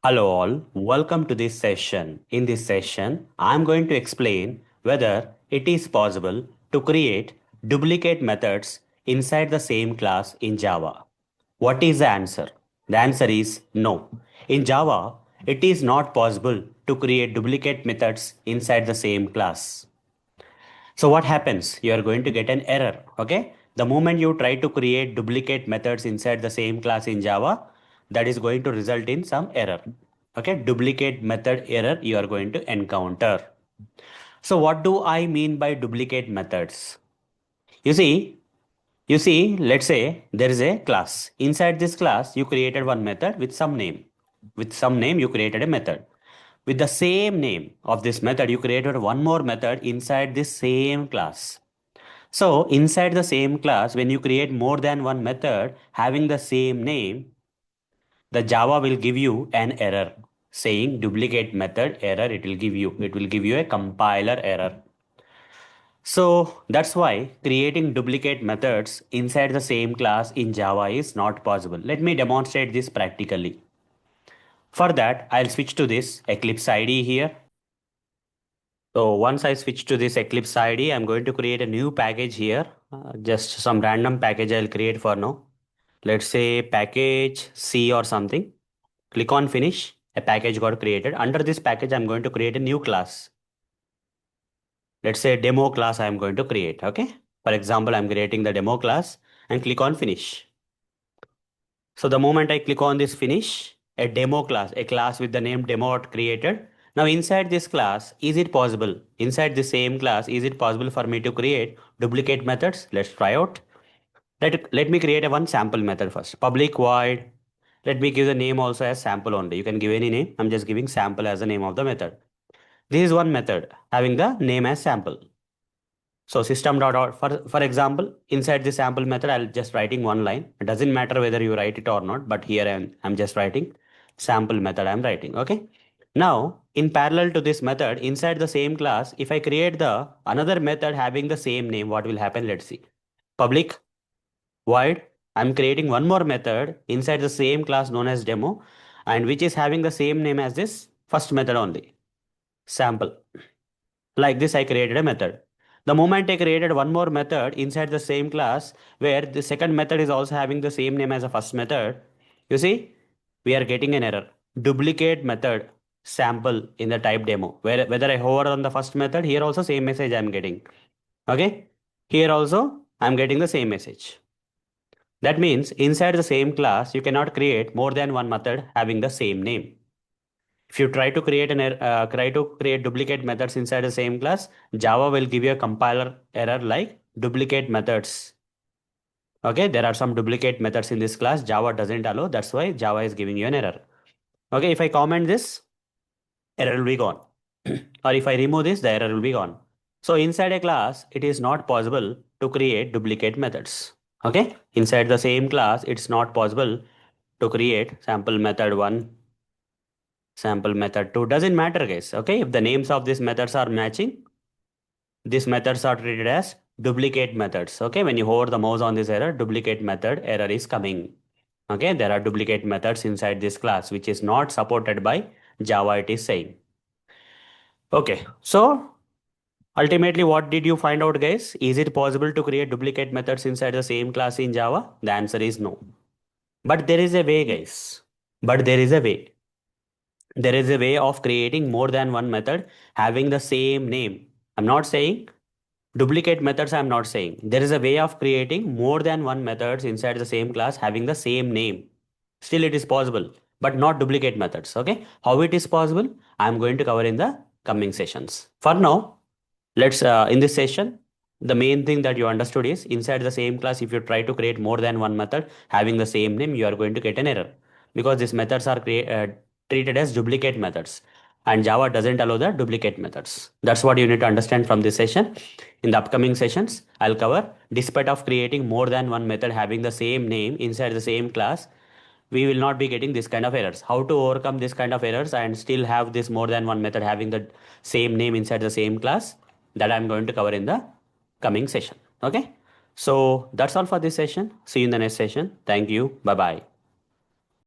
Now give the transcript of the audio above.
Hello all, welcome to this session. In this session, I'm going to explain whether it is possible to create duplicate methods inside the same class in Java. What is the answer? The answer is no. In Java, it is not possible to create duplicate methods inside the same class. So what happens? You are going to get an error. Okay. The moment you try to create duplicate methods inside the same class in Java, that is going to result in some error. Okay. Duplicate method error you are going to encounter. So what do I mean by duplicate methods? You see, let's say there is a class. Inside this class, you created one method with some name. With some name, you created a method. With the same name of this method, you created one more method inside this same class. So inside the same class, when you create more than one method having the same name, the Java will give you an error saying duplicate method error. It will give you a compiler error. So that's why creating duplicate methods inside the same class in Java is not possible. Let me demonstrate this practically. For that, I'll switch to this Eclipse IDE here. So once I switch to this Eclipse IDE, I'm going to create a new package here. Just some random package I'll create for now. Let's say package C or something. Click on finish. A package got created. Under this package, I'm going to create a new class. Let's say demo class I'm going to create. Okay. For example, I'm creating the demo class and click on finish. So the moment I click on this finish, a demo class, a class with the name demo got created. Now inside this class, is it possible? Inside the same class, is it possible for me to create duplicate methods? Let's try out. Let me create a one sample method first. Public void. Let me give the name also as sample only. You can give any name. I'm just giving sample as the name of the method. This is one method having the name as sample. So system dot out for example, inside the sample method, I'll just writing one line. It doesn't matter whether you write it or not, but here I'm just writing sample method I'm writing. Okay. Now, in parallel to this method, inside the same class, if I create the another method having the same name, what will happen? Let's see. Public void. I'm creating one more method inside the same class known as demo and which is having the same name as this first method only. Sample. Like this, I created a method. The moment I created one more method inside the same class where the second method is also having the same name as the first method, you see, we are getting an error. Duplicate method sample in the type demo. Whether I hover on the first method, here also same message I'm getting. Okay. Here also I'm getting the same message. That means inside the same class, you cannot create more than one method having the same name. If you try to create duplicate methods inside the same class, Java will give you a compiler error like duplicate methods. Okay, there are some duplicate methods in this class. Java doesn't allow. That's why Java is giving you an error. Okay, if I comment this, error will be gone. Or if I remove this, the error will be gone. So inside a class, it is not possible to create duplicate methods. Okay, inside the same class, it's not possible to create sample method 1, sample method 2. Doesn't matter, guys. Okay, if the names of these methods are matching, these methods are treated as duplicate methods. Okay, when you hover the mouse on this error, duplicate method error is coming. Okay, there are duplicate methods inside this class, which is not supported by Java, it is saying. Okay, so ultimately, what did you find out, guys? Is it possible to create duplicate methods inside the same class in Java? The answer is no. But there is a way, guys. But there is a way. There is a way of creating more than one method having the same name. I'm not saying duplicate methods, I'm not saying. There is a way of creating more than one methods inside the same class having the same name. Still, it is possible, but not duplicate methods. Okay. How it is possible? I'm going to cover in the coming sessions. For now, let's in this session, the main thing that you understood is inside the same class, if you try to create more than one method having the same name, you are going to get an error because these methods are treated as duplicate methods and Java doesn't allow the duplicate methods. That's what you need to understand from this session. In the upcoming sessions, I'll cover despite of creating more than one method having the same name inside the same class, we will not be getting this kind of errors. How to overcome this kind of errors and still have this more than one method having the same name inside the same class, that I'm going to cover in the coming session. Okay. So that's all for this session. See you in the next session. Thank you. Bye bye.